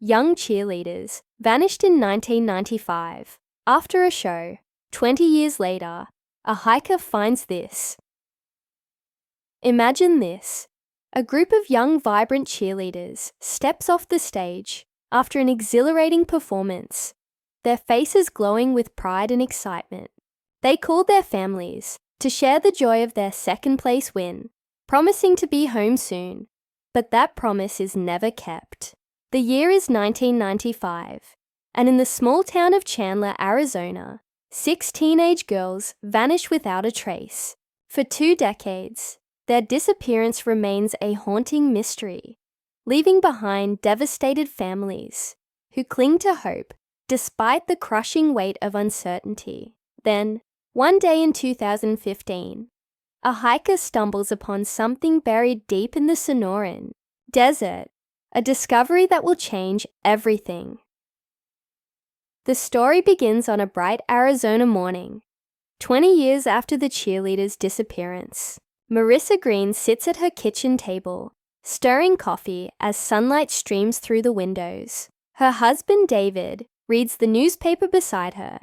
young cheerleaders, vanished in 1995. After a show, 20 years later, a hiker finds this. Imagine this. A group of young, vibrant cheerleaders steps off the stage after an exhilarating performance, their faces glowing with pride and excitement. They called their families to share the joy of their second-place win, promising to be home soon. But that promise is never kept. The year is 1995, and in the small town of Chandler, Arizona, 6 teenage girls vanish without a trace. For 2 decades, their disappearance remains a haunting mystery, leaving behind devastated families who cling to hope despite the crushing weight of uncertainty. Then, one day in 2015, a hiker stumbles upon something buried deep in the Sonoran Desert, a discovery that will change everything. The story begins on a bright Arizona morning, 20 years after the cheerleaders' disappearance. Marissa Green sits at her kitchen table, stirring coffee as sunlight streams through the windows. Her husband, David, reads the newspaper beside her.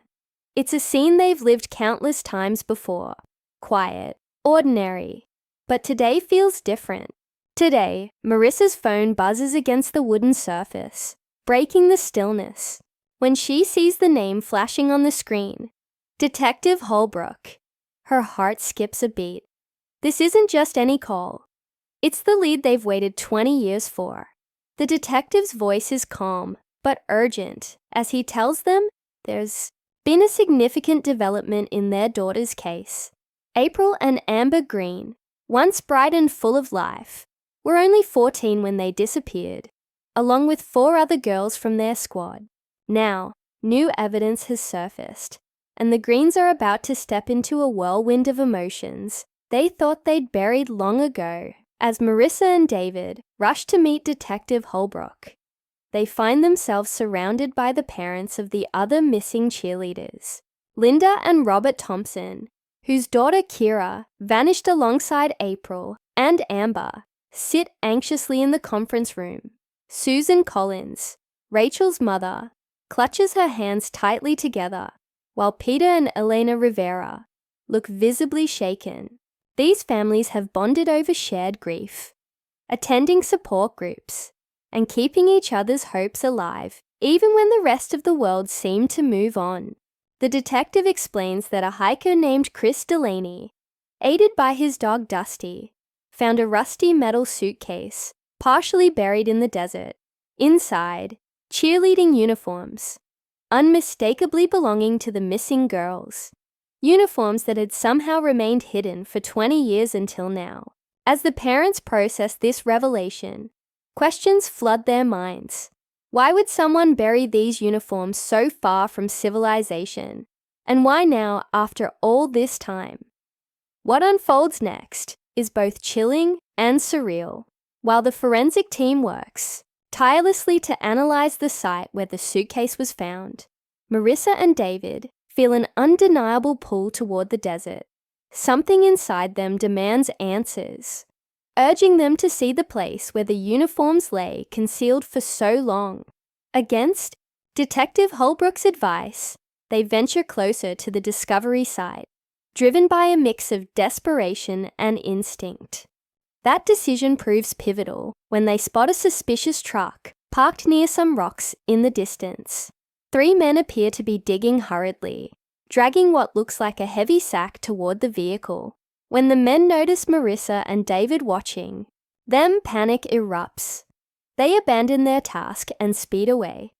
It's a scene they've lived countless times before. Quiet, ordinary. But today feels different. Today, Marissa's phone buzzes against the wooden surface, breaking the stillness, when she sees the name flashing on the screen. Detective Holbrook. Her heart skips a beat. This isn't just any call. It's the lead they've waited 20 years for. The detective's voice is calm, but urgent, as he tells them there's been a significant development in their daughter's case. April and Amber Green, once bright and full of life, were only 14 when they disappeared, along with 4 other girls from their squad. Now, new evidence has surfaced, and the Greens are about to step into a whirlwind of emotions they thought they'd buried long ago. As Marissa and David rush to meet Detective Holbrook, they find themselves surrounded by the parents of the other missing cheerleaders, Linda and Robert Thompson, whose daughter Kira vanished alongside April and Amber, sit anxiously in the conference room. Susan Collins, Rachel's mother, clutches her hands tightly together, while Peter and Elena Rivera look visibly shaken. These families have bonded over shared grief, attending support groups, and keeping each other's hopes alive, even when the rest of the world seemed to move on. The detective explains that a hiker named Chris Delaney, aided by his dog Dusty, found a rusty metal suitcase partially buried in the desert. Inside, cheerleading uniforms, unmistakably belonging to the missing girls. Uniforms that had somehow remained hidden for 20 years until now. As the parents process this revelation, questions flood their minds. Why would someone bury these uniforms so far from civilization? And why now, after all this time? What unfolds next is both chilling and surreal. While the forensic team works tirelessly to analyze the site where the suitcase was found, Marissa and David feel an undeniable pull toward the desert. Something inside them demands answers, urging them to see the place where the uniforms lay concealed for so long. Against Detective Holbrook's advice, they venture closer to the discovery site, driven by a mix of desperation and instinct. That decision proves pivotal when they spot a suspicious truck parked near some rocks in the distance. 3 men appear to be digging hurriedly, dragging what looks like a heavy sack toward the vehicle. When the men notice Marissa and David watching, then panic erupts. They abandon their task and speed away,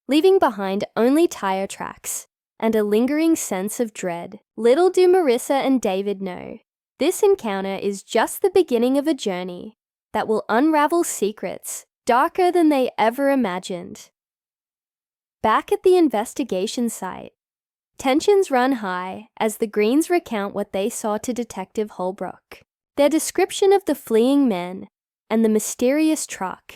leaving behind only tire tracks and a lingering sense of dread. Little do Marissa and David know, this encounter is just the beginning of a journey that will unravel secrets darker than they ever imagined. Back at the investigation site, tensions run high as the Greens recount what they saw to Detective Holbrook. Their description of the fleeing men and the mysterious truck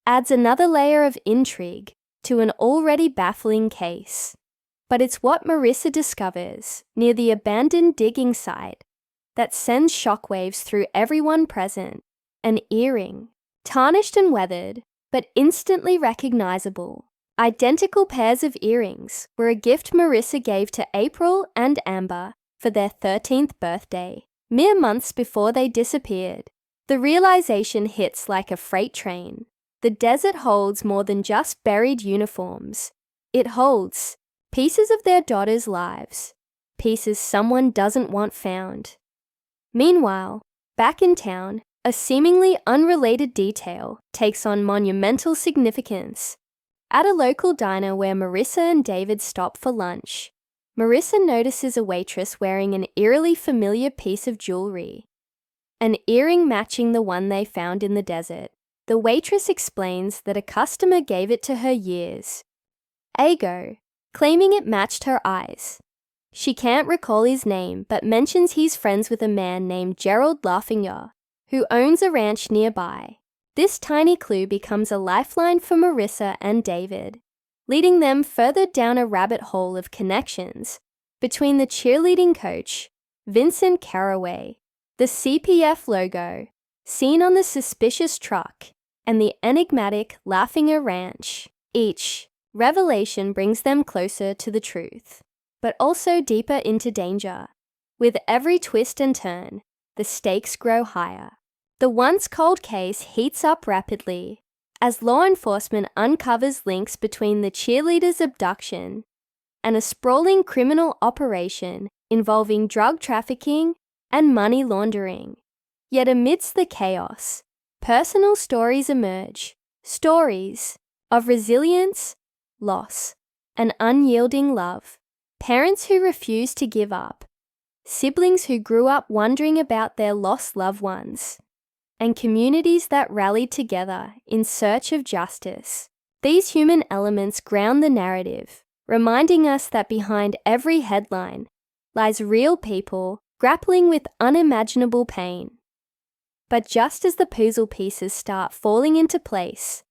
adds another layer of intrigue to an already baffling case. But it's what Marissa discovers near the abandoned digging site that sends shockwaves through everyone present. An earring, tarnished and weathered, but instantly recognizable. Identical pairs of earrings were a gift Marissa gave to April and Amber for their 13th birthday, mere months before they disappeared. The realization hits like a freight train. The desert holds more than just buried uniforms. It holds pieces of their daughters' lives, pieces someone doesn't want found. Meanwhile, back in town, a seemingly unrelated detail takes on monumental significance. At a local diner where Marissa and David stop for lunch, Marissa notices a waitress wearing an eerily familiar piece of jewelry, an earring matching the one they found in the desert. The waitress explains that a customer gave it to her years ago, claiming it matched her eyes. She can't recall his name, but mentions he's friends with a man named Gerald Laffinger, who owns a ranch nearby. This tiny clue becomes a lifeline for Marissa and David, leading them further down a rabbit hole of connections between the cheerleading coach, Vincent Caraway, the CPF logo, seen on the suspicious truck, and the enigmatic Laffinger Ranch. Each revelation brings them closer to the truth, but also deeper into danger. With every twist and turn, the stakes grow higher. The once cold case heats up rapidly as law enforcement uncovers links between the cheerleaders' abduction and a sprawling criminal operation involving drug trafficking and money laundering. Yet amidst the chaos, personal stories emerge, stories of resilience, loss, and unyielding love. Parents who refuse to give up, siblings who grew up wondering about their lost loved ones, and communities that rallied together in search of justice. These human elements ground the narrative, reminding us that behind every headline lies real people grappling with unimaginable pain. But just as the puzzle pieces start falling into place,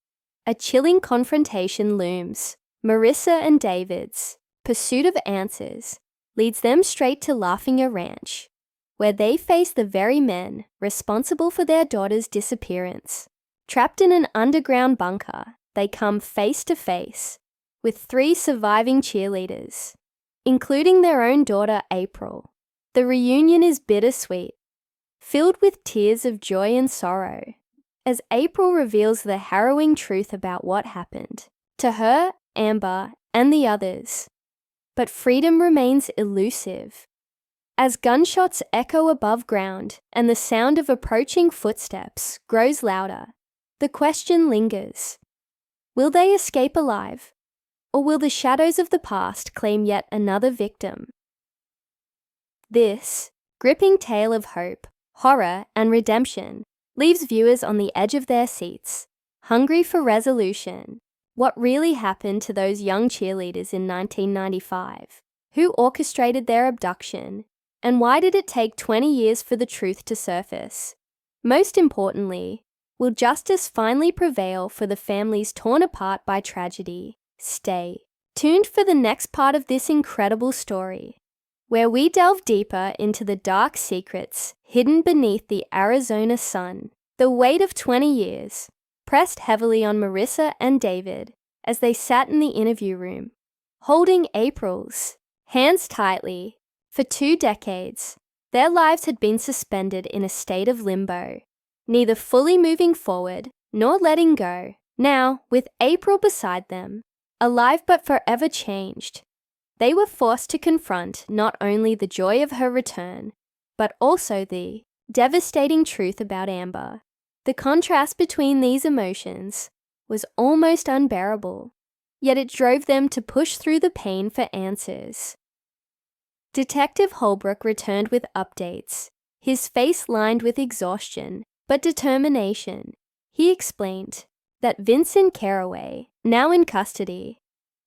a chilling confrontation looms. Marissa and David's pursuit of answers leads them straight to Laffinger Ranch, where they face the very men responsible for their daughter's disappearance. Trapped in an underground bunker, they come face to face with 3 surviving cheerleaders, including their own daughter, April. The reunion is bittersweet, filled with tears of joy and sorrow, as April reveals the harrowing truth about what happened to her, Amber, and the others. But freedom remains elusive. As gunshots echo above ground and the sound of approaching footsteps grows louder, the question lingers. Will they escape alive? Or will the shadows of the past claim yet another victim? This gripping tale of hope, horror, and redemption leaves viewers on the edge of their seats, hungry for resolution. What really happened to those young cheerleaders in 1995? Who orchestrated their abduction? And why did it take 20 years for the truth to surface? Most importantly, will justice finally prevail for the families torn apart by tragedy? Stay tuned for the next part of this incredible story, where we delve deeper into the dark secrets hidden beneath the Arizona sun. The weight of 20 years pressed heavily on Marissa and David as they sat in the interview room, holding April's hands tightly. For 2 decades, their lives had been suspended in a state of limbo, neither fully moving forward nor letting go. Now, with April beside them, alive but forever changed, they were forced to confront not only the joy of her return, but also the devastating truth about Amber. The contrast between these emotions was almost unbearable, yet it drove them to push through the pain for answers. Detective Holbrook returned with updates, his face lined with exhaustion but determination. He explained that Vincent Caraway, now in custody,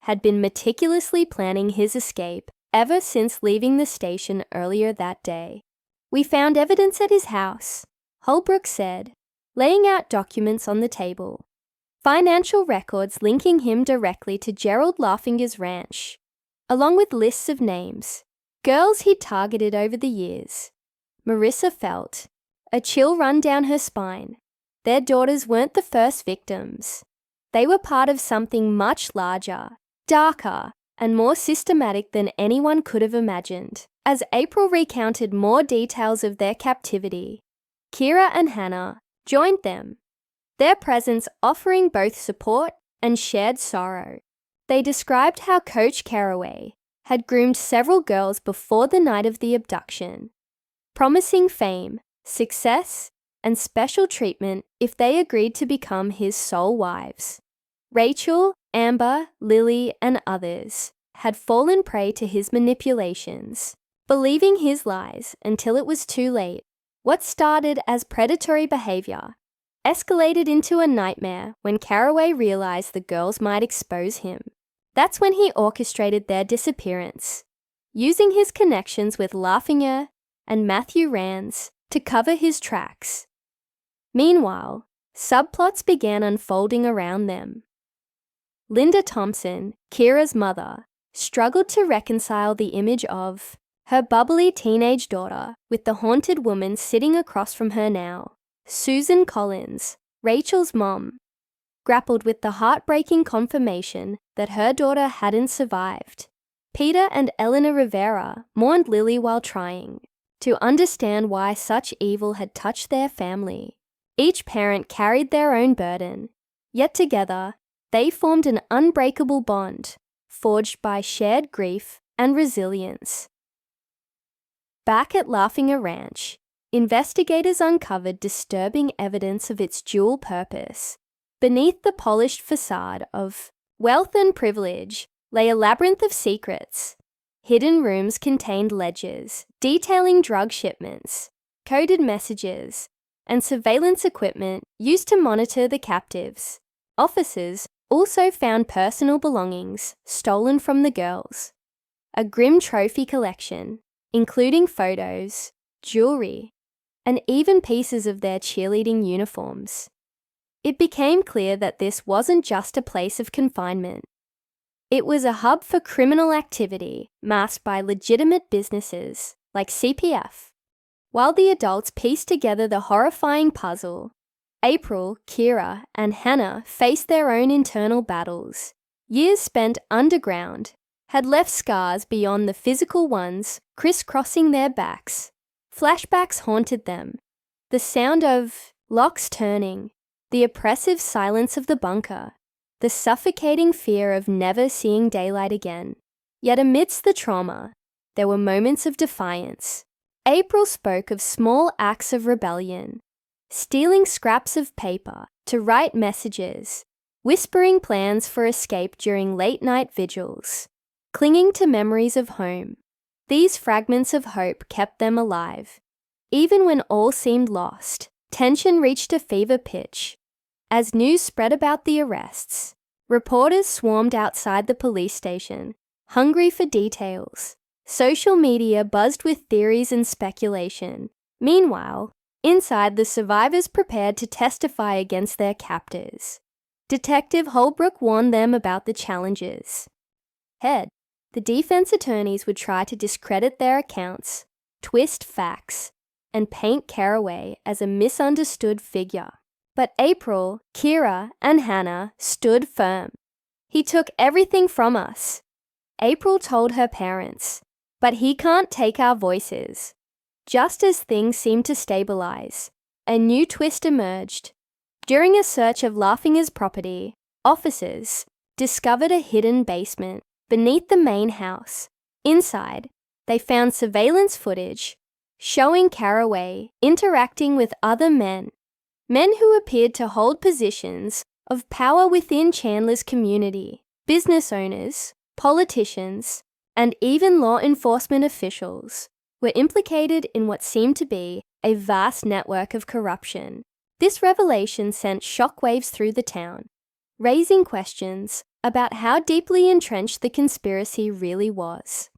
had been meticulously planning his escape ever since leaving the station earlier that day. "We found evidence at his house," Holbrook said, laying out documents on the table. Financial records linking him directly to Gerald Laffinger's ranch, along with lists of names, girls he'd targeted over the years. Marissa felt a chill run down her spine. Their daughters weren't the first victims. They were part of something much larger, darker, and more systematic than anyone could have imagined. As April recounted more details of their captivity, Kira and Hannah joined them, their presence offering both support and shared sorrow. They described how Coach Caraway had groomed several girls before the night of the abduction, promising fame, success, and special treatment if they agreed to become his sole wives. Rachel, Amber, Lily, and others had fallen prey to his manipulations, believing his lies until it was too late. What started as predatory behavior escalated into a nightmare when Caraway realized the girls might expose him. That's when he orchestrated their disappearance, using his connections with Laffinger and Matthew Rands to cover his tracks. Meanwhile, subplots began unfolding around them. Linda Thompson, Kira's mother, struggled to reconcile the image of her bubbly teenage daughter with the haunted woman sitting across from her now. Susan Collins, Rachel's mom, grappled with the heartbreaking confirmation that her daughter hadn't survived. Peter and Eleanor Rivera mourned Lily while trying to understand why such evil had touched their family. Each parent carried their own burden, yet together they formed an unbreakable bond, forged by shared grief and resilience. Back at Laffinger Ranch, investigators uncovered disturbing evidence of its dual purpose. Beneath the polished facade of wealth and privilege lay a labyrinth of secrets. Hidden rooms contained ledgers detailing drug shipments, coded messages, and surveillance equipment used to monitor the captives. Officers also found personal belongings stolen from the girls. A grim trophy collection, including photos, jewelry, and even pieces of their cheerleading uniforms. It became clear that this wasn't just a place of confinement. It was a hub for criminal activity masked by legitimate businesses like CPF. While the adults pieced together the horrifying puzzle, April, Kira, and Hannah faced their own internal battles. Years spent underground had left scars beyond the physical ones crisscrossing their backs. Flashbacks haunted them. The sound of locks turning, the oppressive silence of the bunker, the suffocating fear of never seeing daylight again. Yet amidst the trauma, there were moments of defiance. April spoke of small acts of rebellion, stealing scraps of paper to write messages, whispering plans for escape during late-night vigils, clinging to memories of home. These fragments of hope kept them alive. Even when all seemed lost, tension reached a fever pitch. As news spread about the arrests, reporters swarmed outside the police station, hungry for details. Social media buzzed with theories and speculation. Meanwhile, inside, the survivors prepared to testify against their captors. Detective Holbrook warned them about the challenges. The defense attorneys would try to discredit their accounts, twist facts, and paint Caraway as a misunderstood figure. But April, Kira, and Hannah stood firm. "He took everything from us," April told her parents, "but he can't take our voices." Just as things seemed to stabilize, a new twist emerged. During a search of Laffinger's property, officers discovered a hidden basement beneath the main house. Inside, they found surveillance footage showing Caraway interacting with other men who appeared to hold positions of power within Chandler's community. Business owners, politicians, and even law enforcement officials were implicated in what seemed to be a vast network of corruption. This revelation sent shockwaves through the town, raising questions about how deeply entrenched the conspiracy really was.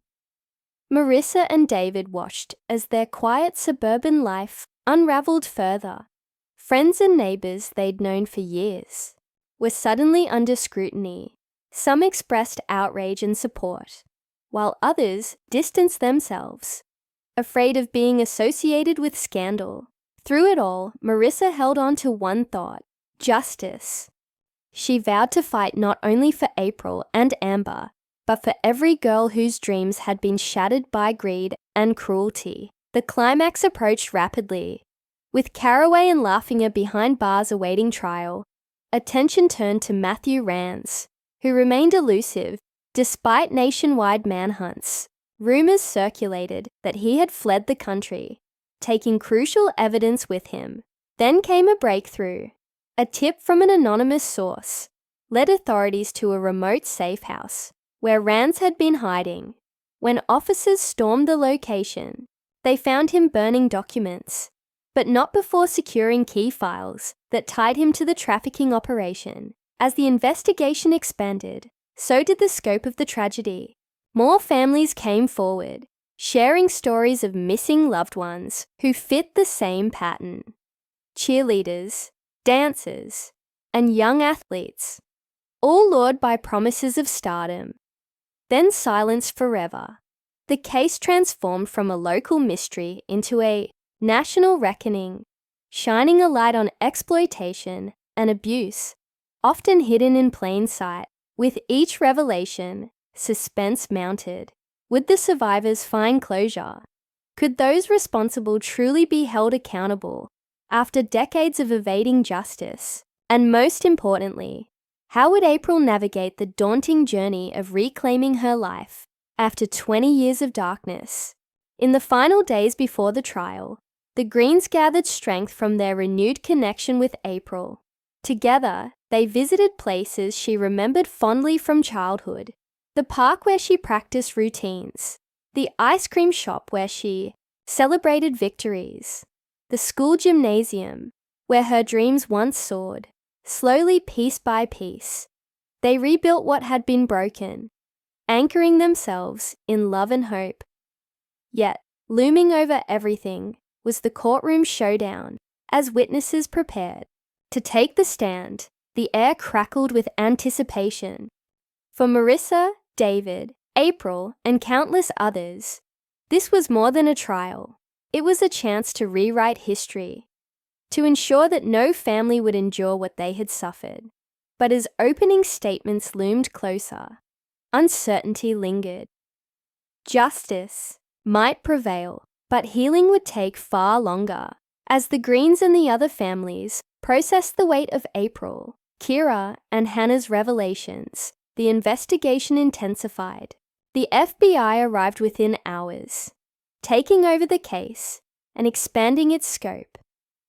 Marissa and David watched as their quiet suburban life unraveled further. Friends and neighbors they'd known for years were suddenly under scrutiny. Some expressed outrage and support, while others distanced themselves, afraid of being associated with scandal. Through it all, Marissa held on to one thought: justice. She vowed to fight not only for April and Amber, but for every girl whose dreams had been shattered by greed and cruelty. The climax approached rapidly. With Caraway and Laughinger behind bars awaiting trial, attention turned to Matthew Rance, who remained elusive despite nationwide manhunts. Rumors circulated that he had fled the country, taking crucial evidence with him. Then came a breakthrough. A tip from an anonymous source led authorities to a remote safe house where Rance had been hiding. When officers stormed the location, they found him burning documents, but not before securing key files that tied him to the trafficking operation. As the investigation expanded, so did the scope of the tragedy. More families came forward, sharing stories of missing loved ones who fit the same pattern. Cheerleaders, dancers, and young athletes, all lured by promises of stardom. Then silenced forever. The case transformed from a local mystery into a national reckoning, shining a light on exploitation and abuse, often hidden in plain sight. With each revelation, suspense mounted. Would the survivors find closure? Could those responsible truly be held accountable after decades of evading justice? And most importantly, how would April navigate the daunting journey of reclaiming her life after 20 years of darkness? In the final days before the trial, the Greens gathered strength from their renewed connection with April. Together, they visited places she remembered fondly from childhood. The park where she practiced routines, the ice cream shop where she celebrated victories, the school gymnasium where her dreams once soared. Slowly, piece by piece, they rebuilt what had been broken, anchoring themselves in love and hope. Yet, looming over everything was the courtroom showdown. As witnesses prepared to take the stand, the air crackled with anticipation. For Marissa, David, April, and countless others, this was more than a trial. It was a chance to rewrite history, to ensure that no family would endure what they had suffered. But as opening statements loomed closer, uncertainty lingered. Justice might prevail, but healing would take far longer. As the Greens and the other families processed the weight of April, Kira, and Hannah's revelations, the investigation intensified. The FBI arrived within hours, taking over the case and expanding its scope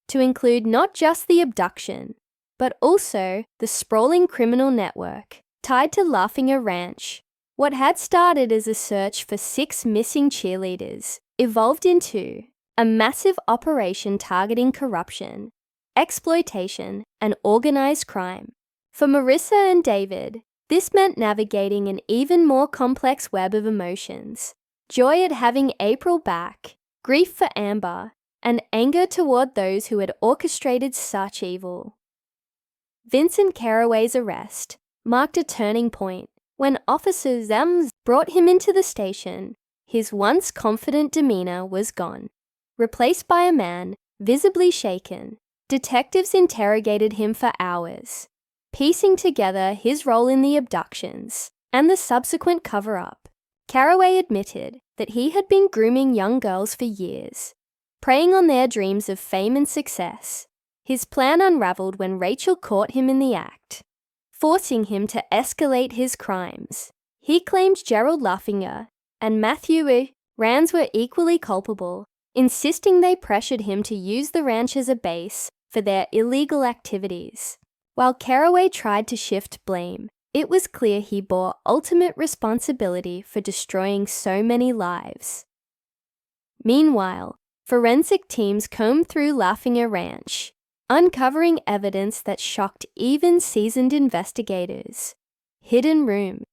to include not just the abduction, but also the sprawling criminal network tied to Laughinger Ranch. What had started as a search for 6 missing cheerleaders evolved into a massive operation targeting corruption, exploitation, and organized crime. For Marissa and David, this meant navigating an even more complex web of emotions. Joy at having April back, grief for Amber, and anger toward those who had orchestrated such evil. Vincent Caraway's arrest marked a turning point. When Officer Zams brought him into the station, his once confident demeanor was gone. Replaced by a man visibly shaken, detectives interrogated him for hours, piecing together his role in the abductions and the subsequent cover-up. Caraway admitted that he had been grooming young girls for years, preying on their dreams of fame and success. His plan unraveled when Rachel caught him in the act, forcing him to escalate his crimes. He claimed Gerald Laughinger and Matthew Rance were equally culpable, insisting they pressured him to use the ranch as a base for their illegal activities. While Caraway tried to shift blame, it was clear he bore ultimate responsibility for destroying so many lives. Meanwhile, forensic teams combed through Laughinger Ranch, uncovering evidence that shocked even seasoned investigators. Hidden rooms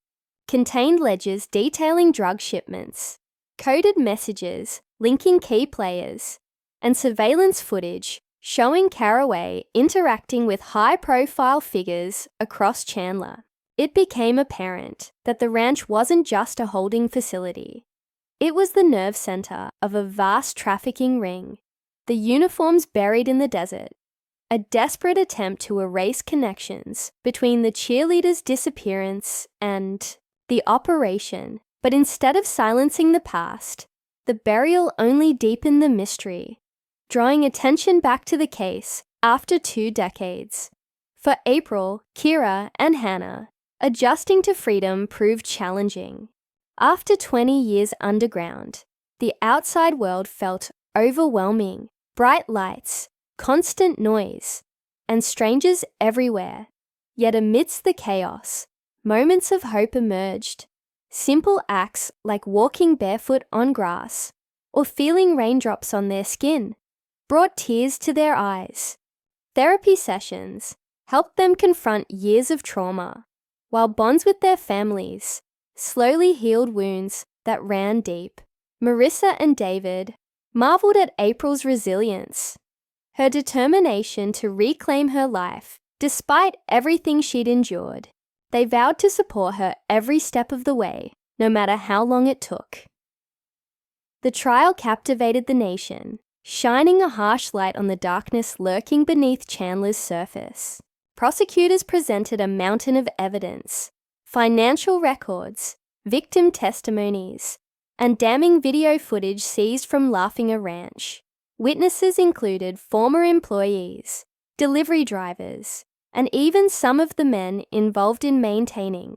contained ledgers detailing drug shipments, coded messages linking key players, and surveillance footage showing Caraway interacting with high-profile figures across Chandler. It became apparent that the ranch wasn't just a holding facility. It was the nerve center of a vast trafficking ring. The uniforms buried in the desert, a desperate attempt to erase connections between the cheerleaders' disappearance and the operation. But instead of silencing the past, the burial only deepened the mystery, drawing attention back to the case after 2 decades. For April, Kira, and Hannah, adjusting to freedom proved challenging. After 20 years underground, the outside world felt overwhelming. Bright lights, constant noise, and strangers everywhere. Yet amidst the chaos, moments of hope emerged. Simple acts like walking barefoot on grass or feeling raindrops on their skin brought tears to their eyes. Therapy sessions helped them confront years of trauma, while bonds with their families slowly healed wounds that ran deep. Marissa and David marveled at April's resilience, her determination to reclaim her life despite everything she'd endured. They vowed to support her every step of the way, no matter how long it took. The trial captivated the nation, shining a harsh light on the darkness lurking beneath Chandler's surface. Prosecutors presented a mountain of evidence, financial records, victim testimonies, and damning video footage seized from Laughing Ranch. Witnesses included former employees, delivery drivers, and even some of the men involved in maintaining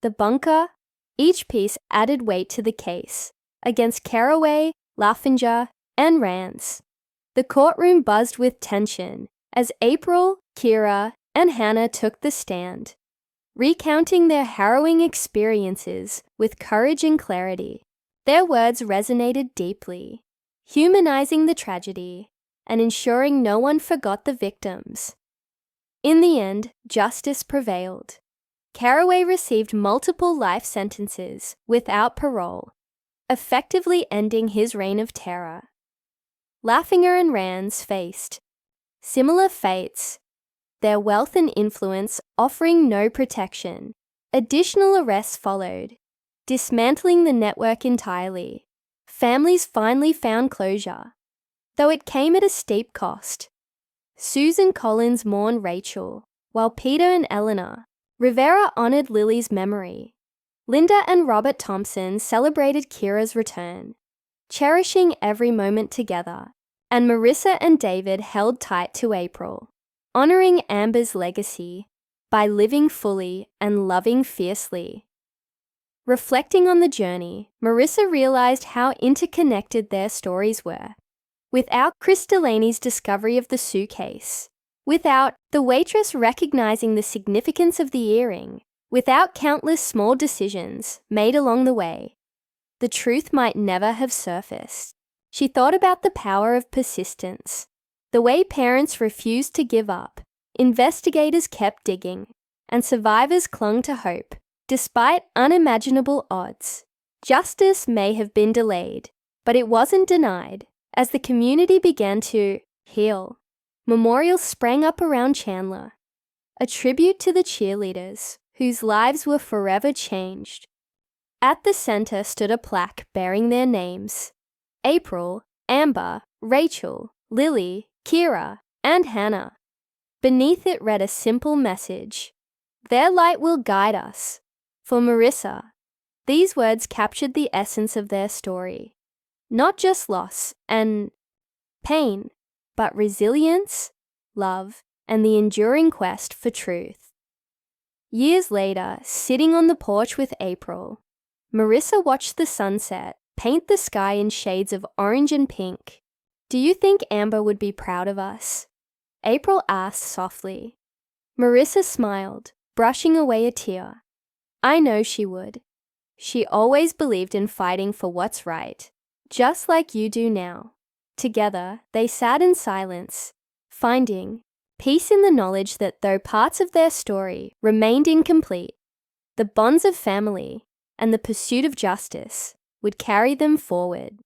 the bunker. Each piece added weight to the case against Caraway, Laffinger, and Rance. The courtroom buzzed with tension as April, Kira, and Hannah took the stand, recounting their harrowing experiences with courage and clarity. Their words resonated deeply, humanizing the tragedy and ensuring no one forgot the victims. In the end, justice prevailed. Caraway received multiple life sentences without parole, effectively ending his reign of terror. Laffinger and Rance faced similar fates, their wealth and influence offering no protection. Additional arrests followed, dismantling the network entirely. Families finally found closure, though it came at a steep cost. Susan Collins mourned Rachel, while Peter and Eleanor Rivera honored Lily's memory. Linda and Robert Thompson celebrated Kira's return, cherishing every moment together, and Marissa and David held tight to April, honoring Amber's legacy by living fully and loving fiercely. Reflecting on the journey, Marissa realized how interconnected their stories were. Without Chris Delaney's discovery of the suitcase, without the waitress recognizing the significance of the earring, without countless small decisions made along the way, the truth might never have surfaced. She thought about the power of persistence, the way parents refused to give up, investigators kept digging, and survivors clung to hope, despite unimaginable odds. Justice may have been delayed, but it wasn't denied. As the community began to heal, memorials sprang up around Chandler, a tribute to the cheerleaders whose lives were forever changed. At the center stood a plaque bearing their names: April, Amber, Rachel, Lily, Kira, and Hannah. Beneath it read a simple message: "Their light will guide us." For Marissa, these words captured the essence of their story. Not just loss and pain, but resilience, love, and the enduring quest for truth. Years later, sitting on the porch with April, Marissa watched the sunset paint the sky in shades of orange and pink. "Do you think Amber would be proud of us?" April asked softly. Marissa smiled, brushing away a tear. "I know she would. She always believed in fighting for what's right, just like you do now." Together, they sat in silence, finding peace in the knowledge that though parts of their story remained incomplete, the bonds of family and the pursuit of justice would carry them forward.